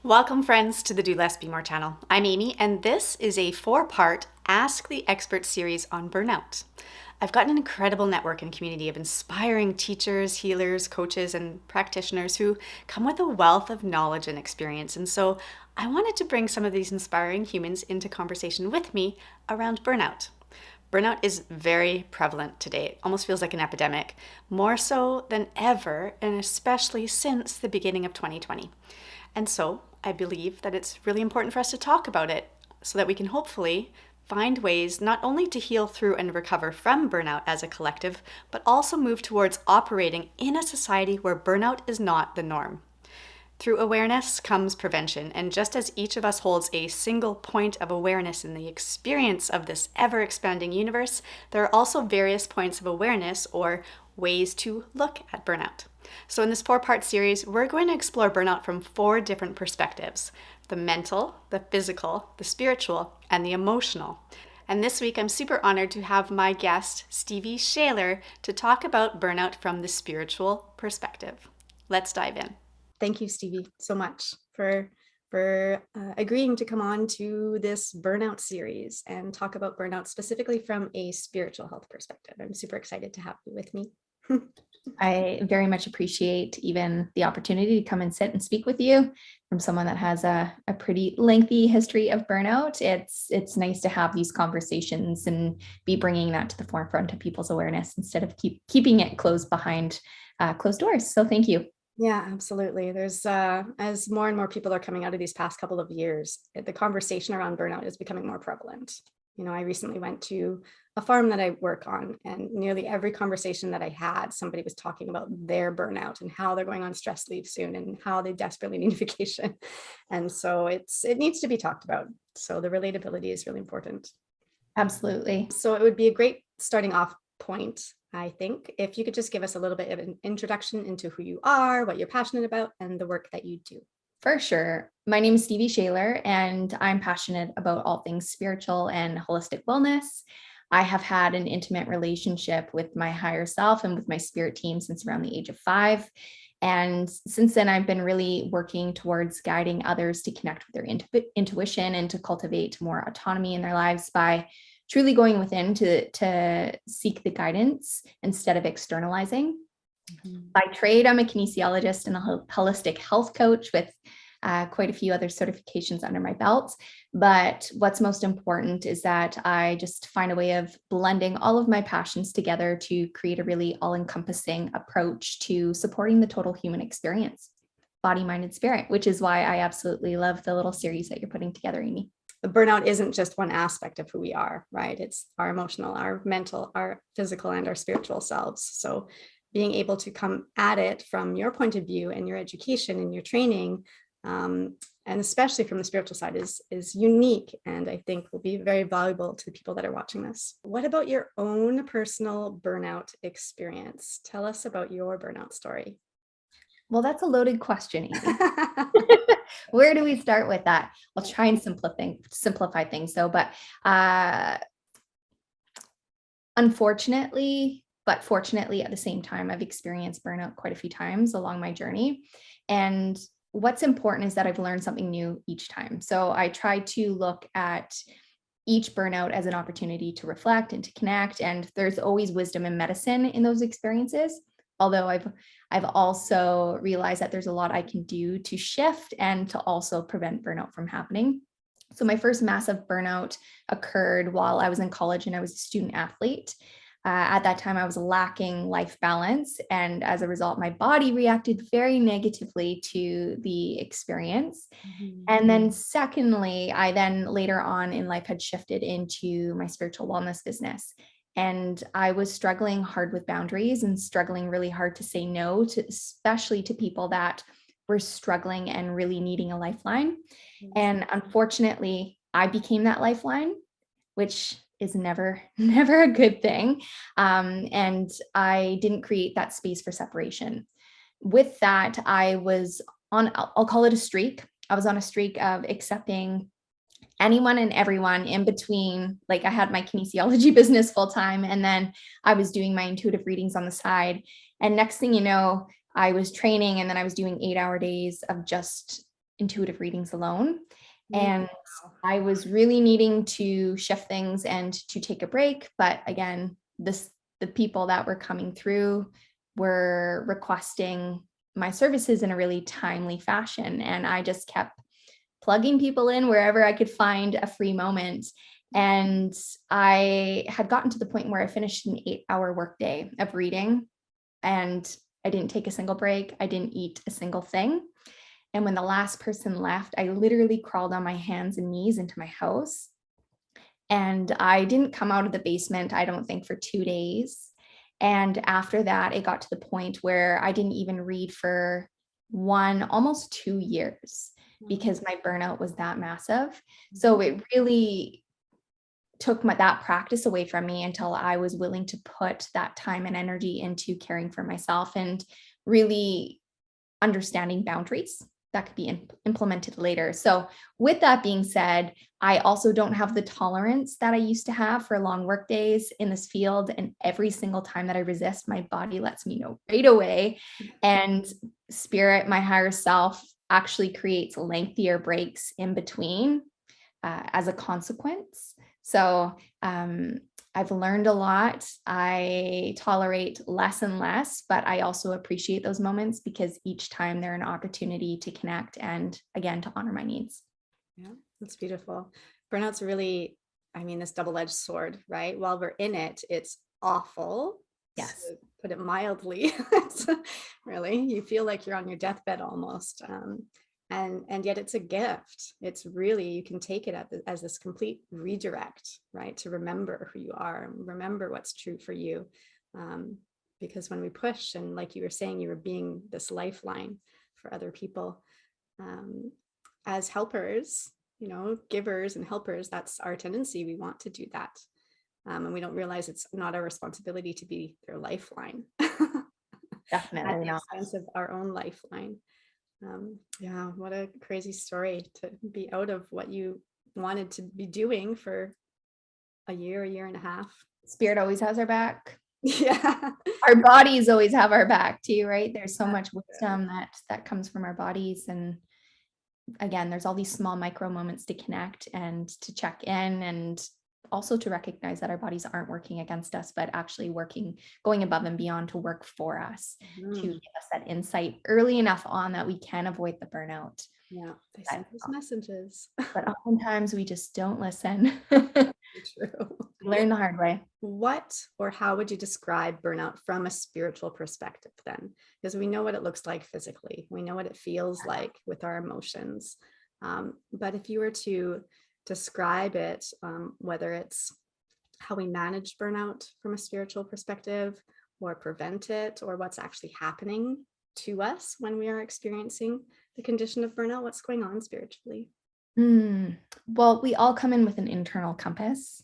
Welcome, friends, to the Do Less, Be More channel. I'm Amy, and this is a 4-part Ask the Expert series on burnout. I've got an incredible network and community of inspiring teachers, healers, coaches, and practitioners who come with a wealth of knowledge and experience. And so I wanted to bring some of these inspiring humans into conversation with me around burnout. Burnout is very prevalent today. It almost feels like an epidemic, more so than ever, and especially since the beginning of 2020. And so I believe that it's really important for us to talk about it so that we can hopefully find ways not only to heal through and recover from burnout as a collective, but also move towards operating in a society where burnout is not the norm. Through awareness comes prevention, and just as each of us holds a single point of awareness in the experience of this ever-expanding universe, there are also various points of awareness or ways to look at burnout. So in this 4-part series, we're going to explore burnout from 4 different perspectives: the mental, the physical, the spiritual, and the emotional. And this week, I'm super honored to have my guest, Stevie Shayler, to talk about burnout from the spiritual perspective. Let's dive in. Thank you, Stevie, so much for agreeing to come on to this burnout series and talk about burnout specifically from a spiritual health perspective. I'm super excited to have you with me. I very much appreciate even the opportunity to come and sit and speak with you from someone that has a pretty lengthy history of burnout. It's nice to have these conversations and be bringing that to the forefront of people's awareness instead of keeping it closed behind closed doors. So thank you. Yeah, absolutely. There's as more and more people are coming out of these past couple of years, the conversation around burnout is becoming more prevalent. I recently went to a farm that I work on, and nearly every conversation that I had, somebody was talking about their burnout and how they're going on stress leave soon and how they desperately need vacation. And so it needs to be talked about. So the relatability is really important. Absolutely. So it would be a great starting off point, I think, if you could just give us a little bit of an introduction into who you are, what you're passionate about, and the work that you do. For sure. My name is Stevie Shayler, and I'm passionate about all things spiritual and holistic wellness. I have had an intimate relationship with my higher self and with my spirit team since around the age of 5. And since then, I've been really working towards guiding others to connect with their intuition and to cultivate more autonomy in their lives by truly going within to seek the guidance instead of externalizing. By trade, I'm a kinesiologist and a holistic health coach with quite a few other certifications under my belt. But what's most important is that I just find a way of blending all of my passions together to create a really all-encompassing approach to supporting the total human experience, body, mind, and spirit, which is why I absolutely love the little series that you're putting together, Amy. The burnout isn't just one aspect of who we are, right? It's our emotional, our mental, our physical, and our spiritual selves. So being able to come at it from your point of view and your education and your training, and especially from the spiritual side, is unique, and I think will be very valuable to the people that are watching this. What about your own personal burnout experience? Tell us about your burnout story. Well, that's a loaded question, Amy. Where do we start with that? I'll try and simplify things though, but unfortunately, but fortunately at the same time, I've experienced burnout quite a few times along my journey. And what's important is that I've learned something new each time. So I try to look at each burnout as an opportunity to reflect and to connect. And there's always wisdom and medicine in those experiences. Although I've also realized that there's a lot I can do to shift and to also prevent burnout from happening. So my first massive burnout occurred while I was in college and I was a student athlete. At that time, I was lacking life balance. And as a result, my body reacted very negatively to the experience. Mm-hmm. And then secondly, I then later on in life had shifted into my spiritual wellness business. And I was struggling hard with boundaries and struggling really hard to say no to, especially to people that were struggling and really needing a lifeline. Mm-hmm. And unfortunately, I became that lifeline, which is never a good thing. And I didn't create that space for separation. With that, I was on, I'll call it a streak. I was on a streak of accepting anyone and everyone in between. Like I had my kinesiology business full time, and then I was doing my intuitive readings on the side. And next thing you know, I was training, and then I was doing 8-hour days of just intuitive readings alone. Mm. And I was really needing to shift things and to take a break. But again, the people that were coming through were requesting my services in a really timely fashion. And I just kept plugging people in wherever I could find a free moment. And I had gotten to the point where I finished an 8-hour workday of reading, and I didn't take a single break. I didn't eat a single thing. And when the last person left, I literally crawled on my hands and knees into my house. And I didn't come out of the basement, I don't think, for 2 days. And after that, it got to the point where I didn't even read for almost 2 years because my burnout was that massive. So it really took that practice away from me until I was willing to put that time and energy into caring for myself and really understanding boundaries that could be implemented later. So with that being said, I also don't have the tolerance that I used to have for long work days in this field. And every single time that I resist, my body lets me know right away. And spirit, my higher self, actually creates lengthier breaks in between as a consequence. So I've learned a lot. I tolerate less and less, but I also appreciate those moments because each time they're an opportunity to connect and, again, to honor my needs. Yeah, that's beautiful. Burnout's really, I mean, this double-edged sword, right? While we're in it, it's awful. Yes. To put it mildly. It's really, you feel like you're on your deathbed almost. And yet it's a gift. It's really, you can take it as this complete redirect, right? To remember who you are, remember what's true for you. Because when we push, and like you were saying, you were being this lifeline for other people. As helpers, givers and helpers, that's our tendency. We want to do that. And we don't realize it's not our responsibility to be their lifeline. Definitely At the not. expense of our own lifeline. Yeah, what a crazy story to be out of what you wanted to be doing for a year and a half. Spirit always has our back. Yeah. Our bodies always have our back too, right? There's so much wisdom that comes from our bodies. And again, there's all these small micro moments to connect and to check in, and also to recognize that our bodies aren't working against us, but actually going above and beyond to work for us, to give us that insight early enough on that we can avoid the burnout. Yeah, they send those messages. But oftentimes we just don't listen. True. Learn the hard way. What or how would you describe burnout from a spiritual perspective then? Because we know what it looks like physically. We know what it feels like with our emotions. But if you were to describe it, whether it's how we manage burnout from a spiritual perspective, or prevent it, or what's actually happening to us when we are experiencing the condition of burnout, what's going on spiritually? Well, we all come in with an internal compass,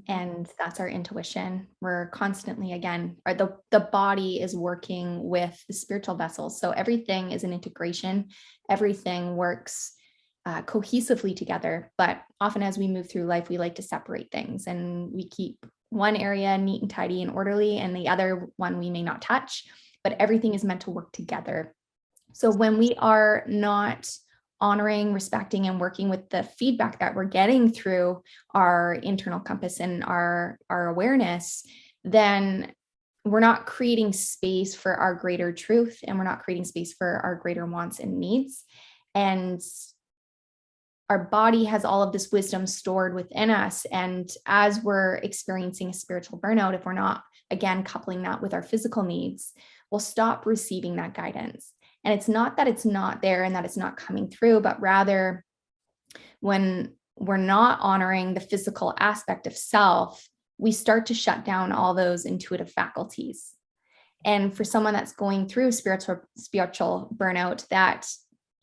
and that's our intuition. We're constantly, again, or the body is working with the spiritual vessels. So everything is an integration. Everything works cohesively together. But often as we move through life, we like to separate things, and we keep one area neat and tidy and orderly, and the other one we may not touch, but everything is meant to work together. So when we are not honoring, respecting, and working with the feedback that we're getting through our internal compass and our awareness, then we're not creating space for our greater truth, and we're not creating space for our greater wants and needs. And our body has all of this wisdom stored within us. And as we're experiencing a spiritual burnout, if we're not, again, coupling that with our physical needs, we'll stop receiving that guidance. And it's not that it's not there and that it's not coming through, but rather when we're not honoring the physical aspect of self, we start to shut down all those intuitive faculties. And for someone that's going through spiritual burnout, that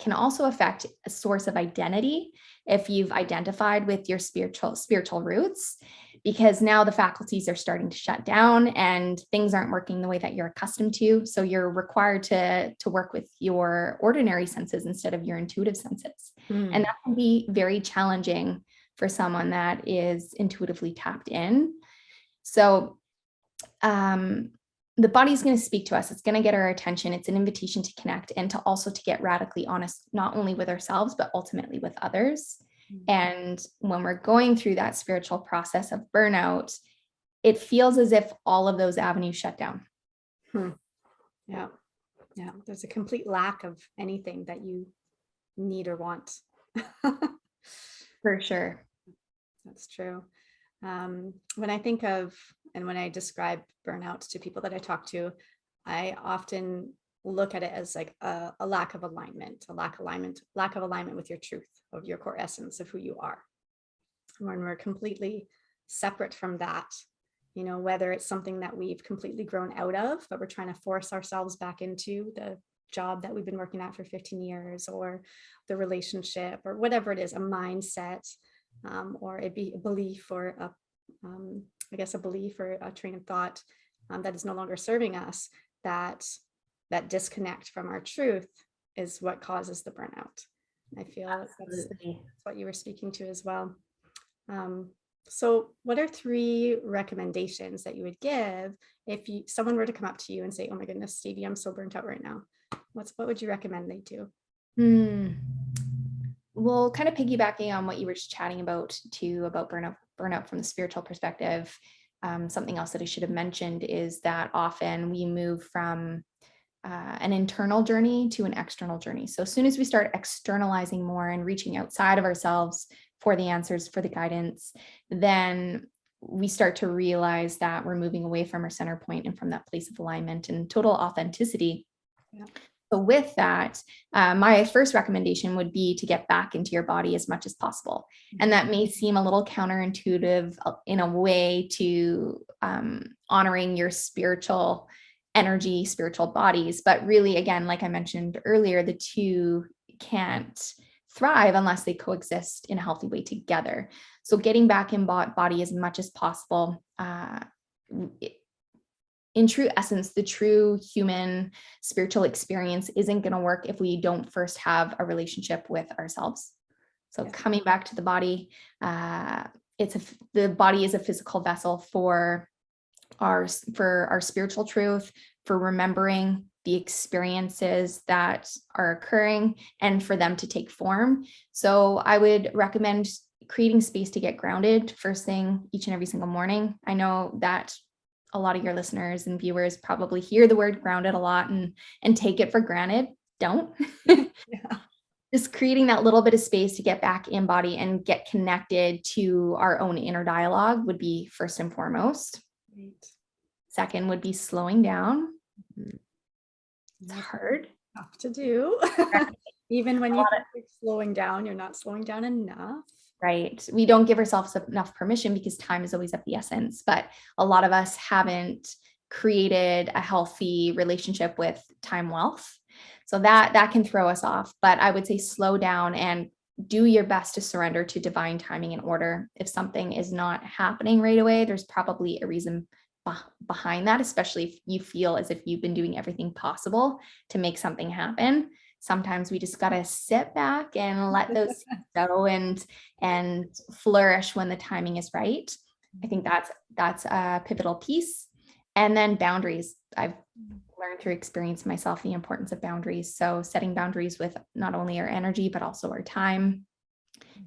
can also affect a source of identity if you've identified with your spiritual roots, because now the faculties are starting to shut down and things aren't working the way that you're accustomed to. So you're required to work with your ordinary senses instead of your intuitive senses. And that can be very challenging for someone that is intuitively tapped in. So the body's going to speak to us. It's going to get our attention. It's an invitation to connect and to also to get radically honest, not only with ourselves, but ultimately with others. And when we're going through that spiritual process of burnout, it feels as if all of those avenues shut down. Yeah. Yeah. There's a complete lack of anything that you need or want. For sure. That's true. When I think of, and when I describe burnout to people that I talk to, I often look at it as like a lack of alignment, lack of alignment with your truth, of your core essence of who you are. When we're completely separate from that, whether it's something that we've completely grown out of, but we're trying to force ourselves back into, the job that we've been working at for 15 years, or the relationship, or whatever it is, a mindset, or it be a belief, or a belief or a train of thought that is no longer serving us, that disconnect from our truth is what causes the burnout. I feel that's what you were speaking to as well. So what are 3 recommendations that you would give if someone were to come up to you and say, oh my goodness, Stevie, I'm so burnt out right now? What would you recommend they do? Well, kind of piggybacking on what you were just chatting about too, about burnout from the spiritual perspective. Something else that I should have mentioned is that often we move from an internal journey to an external journey. So as soon as we start externalizing more and reaching outside of ourselves for the answers, for the guidance, then we start to realize that we're moving away from our center point and from that place of alignment and total authenticity. Yeah. So with that, my first recommendation would be to get back into your body as much as possible. And that may seem a little counterintuitive in a way to honoring your spiritual energy, spiritual bodies. But really, again, like I mentioned earlier, the two can't thrive unless they coexist in a healthy way together. So getting back in body as much as possible, in true essence, the true human spiritual experience isn't going to work if we don't first have a relationship with ourselves. So coming back to the body, the body is a physical vessel for our spiritual truth, for remembering the experiences that are occurring and for them to take form. So I would recommend creating space to get grounded first thing each and every single morning. I know that a lot of your listeners and viewers probably hear the word grounded a lot and take it for granted. Don't. Just creating that little bit of space to get back in body and get connected to our own inner dialogue would be first and foremost. Right. Second would be slowing down. It's hard. Tough to do. Even when you think you're slowing down, you're not slowing down enough. Right. We don't give ourselves enough permission because time is always of the essence. But a lot of us haven't created a healthy relationship with time wealth. So that can throw us off. But I would say slow down and do your best to surrender to divine timing and order. If something is not happening right away, there's probably a reason behind that, especially if you feel as if you've been doing everything possible to make something happen. Sometimes we just got to sit back and let those go and flourish when the timing is right. I think that's a pivotal piece. And then boundaries. I've learned through experience myself the importance of boundaries. So setting boundaries with not only our energy, but also our time,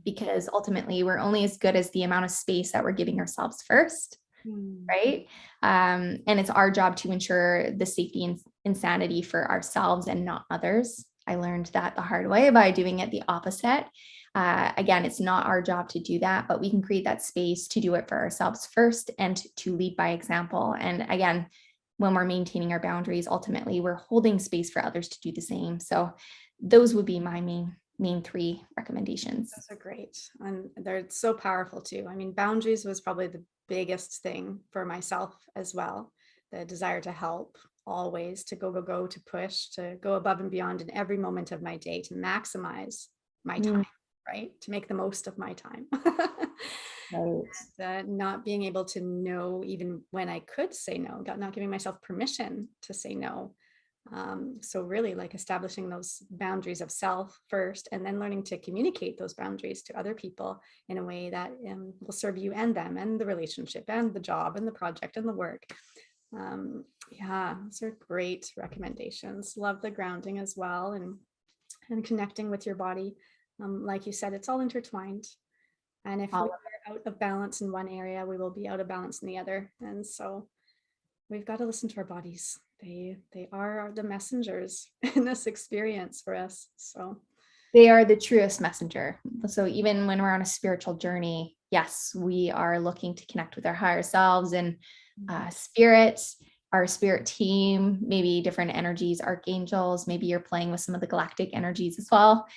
because ultimately we're only as good as the amount of space that we're giving ourselves first. Right. And it's our job to ensure the safety and insanity for ourselves and not others. I learned that the hard way by doing it the opposite. Again, it's not our job to do that, but we can create that space to do it for ourselves first and to lead by example. And again, when we're maintaining our boundaries, ultimately we're holding space for others to do the same. So those would be my main 3 recommendations. Those are great. And they're so powerful too. I mean, boundaries was probably the biggest thing for myself as well. The desire to help, always to go, to push, to go above and beyond in every moment of my day, to maximize my time, right? To make the most of my time. Right. Not being able to know even when I could say no, not giving myself permission to say no. So really like establishing those boundaries of self first, and then learning to communicate those boundaries to other people in a way that will serve you and them and the relationship and the job and the project and the work. Yeah, those are great recommendations. Love the grounding as well, and connecting with your body. Like you said, it's all intertwined. And if we All are out of balance in one area, we will be out of balance in the other. And so we've got to listen to our bodies. They are the messengers in this experience for us. So They are the truest messenger. So even when we're on a spiritual journey, yes, we are looking to connect with our higher selves and spirit, our spirit team, maybe different energies, archangels, maybe you're playing with some of the galactic energies as well.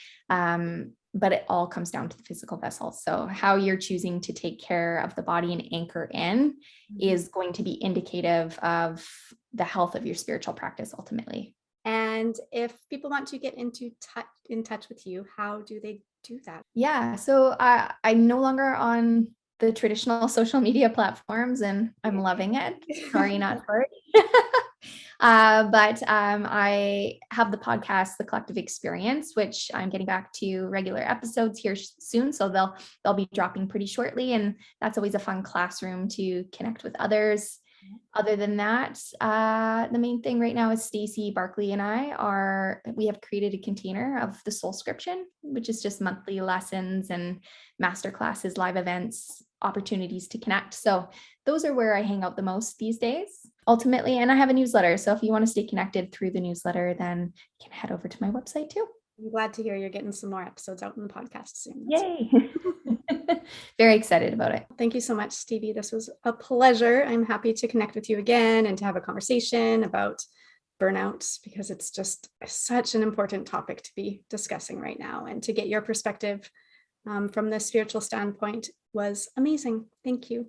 But it all comes down to the physical vessel. So how you're choosing to take care of the body and anchor in is going to be indicative of the health of your spiritual practice ultimately. and if people want to get in touch with you, how do they do that? Yeah. So I'm no longer on the traditional social media platforms and I'm loving it. Sorry, not sorry. But I have the podcast, The Collective Experience, which I'm getting back to regular episodes here soon. So they'll be dropping pretty shortly. And that's always a fun classroom to connect with others. Other than that, the main thing right now is Stacy Barkley and we have created a container of the Soulscription, which is just monthly lessons and master classes, live events, opportunities to connect. So those are where I hang out the most these days, ultimately. And I have a newsletter. So if you want to stay connected through the newsletter, then you can head over to my website too. I'm glad to hear you're getting some more episodes out in the podcast soon. Yay. Very excited about it. Thank you so much, Stevie. This was a pleasure. I'm happy to connect with you again and to have a conversation about burnout, because it's just such an important topic to be discussing right now. And to get your perspective from the spiritual standpoint was amazing. Thank you.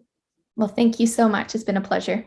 Well, thank you so much. It's been a pleasure.